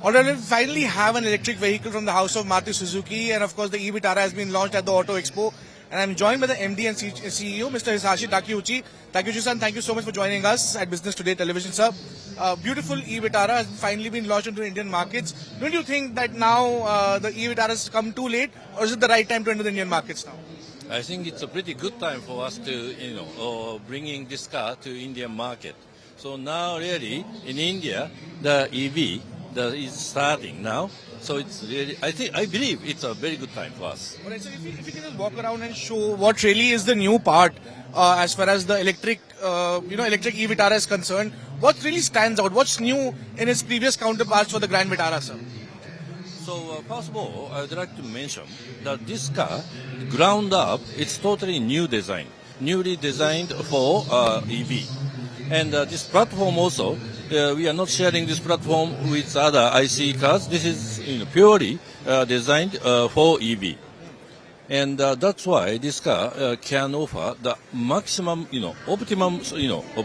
Already, we finally have an electric vehicle from the house of Maruti Suzuki, and of course, the Vitara has been launched at the Auto Expo. And I'm joined by the MD and CEO, Mr. Hisashi Takeuchi. Takeuchi-san, thank you so much for joining us at Business Today Television, sir. Beautiful Vitara has finally been launched into Indian markets. Don't you think that now the Vitara has come too late, or is it the right time to enter the Indian markets now? I think it's a pretty good time for us to, bringing this car to Indian market. So now really in India, the EV is starting now. So it's really, I believe it's a very good time for us. All right, so if you can just walk around and show what really is the new part as far as the electric Vitara is concerned, what really stands out? What's new in its previous counterparts for the Grand Vitara, sir? So first of all, I would like to mention that this car, ground up, it's totally new design, newly designed for EV. And this platform also, we are not sharing this platform with other ICE cars. This is purely designed for EV. And that's why this car can offer the maximum, optimum,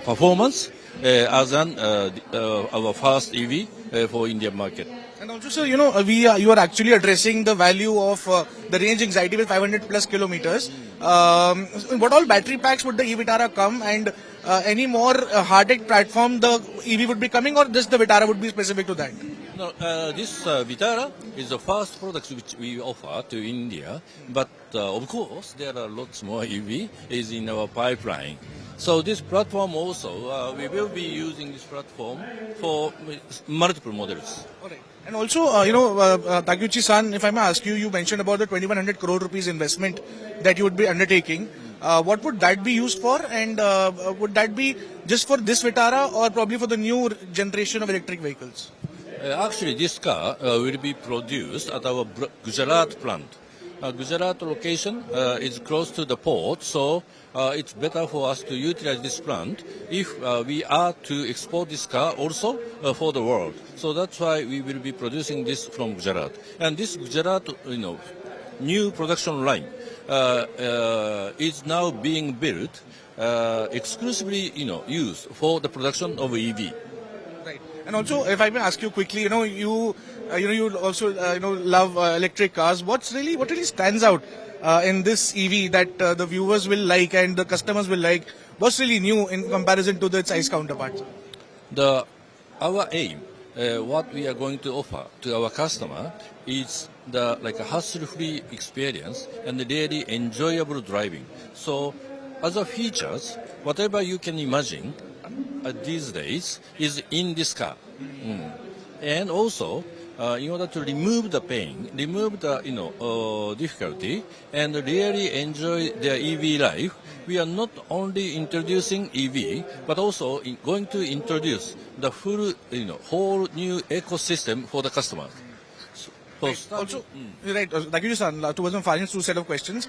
performance as our first EV for Indian market. And also, sir, you are actually addressing the value of the range anxiety with 500 plus kilometers. What all battery packs would the Vitara come, and any more HEARTECT platform the EV would be coming, or just the Vitara would be specific to that? No, this Vitara is the first product which we offer to India, but of course there are lots more EV is in our pipeline. So this platform also, we will be using this platform for multiple models. All right. And also, Takeuchi-san, if I may ask you, you mentioned about the 2100 crore rupees investment that you would be undertaking. What would that be used for, and would that be just for this Vitara or probably for the new generation of electric vehicles? Actually, this car will be produced at our Gujarat plant. Gujarat location is close to the port, so it's better for us to utilize this plant if we are to export this car also for the world. So that's why we will be producing this from Gujarat. And this Gujarat, new production line is now being built exclusively, used for the production of EV. Right. And also, if I may ask you quickly, you also love electric cars. What really stands out in this EV that the viewers will like and the customers will like? What's really new in comparison to its ICE counterparts? Our aim, what we are going to offer to our customer is a hassle-free experience and really enjoyable driving. So, as a features, whatever you can imagine these days is in this car. And also, in order to remove the pain, remove the difficulty, and really enjoy their EV life, we are not only introducing EV, but also going to introduce the full, whole new ecosystem for the customer. Right. Also, right, Takeuchi-san, towards my final two set of questions,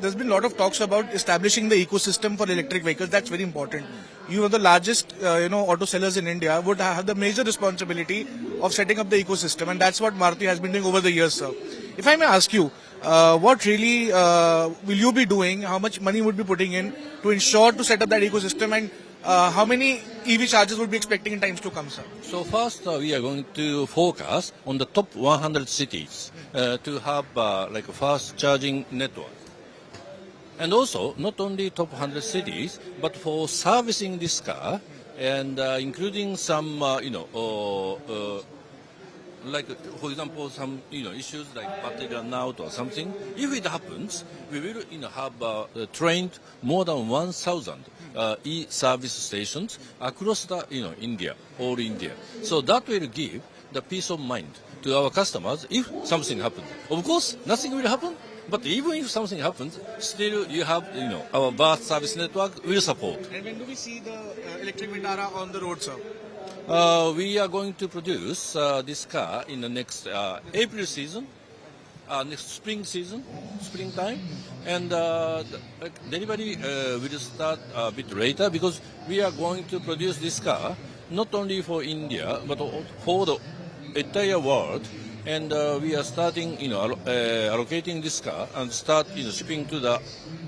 there's been a lot of talks about establishing the ecosystem for electric vehicles. That's very important. You are the largest, auto sellers in India, would have the major responsibility of setting up the ecosystem, and that's what Maruti has been doing over the years, sir. If I may ask you, what really will you be doing? How much money would be putting in to ensure to set up that ecosystem, and how many EV chargers would be expecting in times to come, sir? So first, we are going to focus on the top 100 cities to have a fast charging network. And also, not only top 100 cities, but for servicing this car, and including some, for example, some issues like battery run out or something. If it happens, we will have trained more than 1,000 e-service stations across the India, all India. So that will give the peace of mind to our customers if something happens. Of course, nothing will happen. But even if something happens, still you have, our vast service network will support. And when do we see the electric Vitara on the road, sir? We are going to produce this car in the next April season, next springtime, and delivery will start a bit later because we are going to produce this car not only for India but for the entire world. And we are starting, allocating this car and start, shipping to the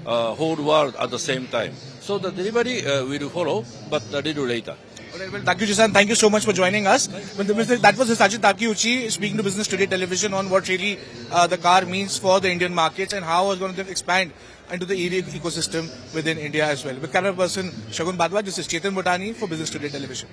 whole world at the same time. So the delivery will follow, but a little later. Alright, well, Takeuchi-san, thank you so much for joining us. That was Sachit Takeuchi speaking to Business Today Television on what really the car means for the Indian markets and how it's going to expand into the EV ecosystem within India as well. With camera person Shagun Badwa, this is Chetan Bhutani for Business Today Television.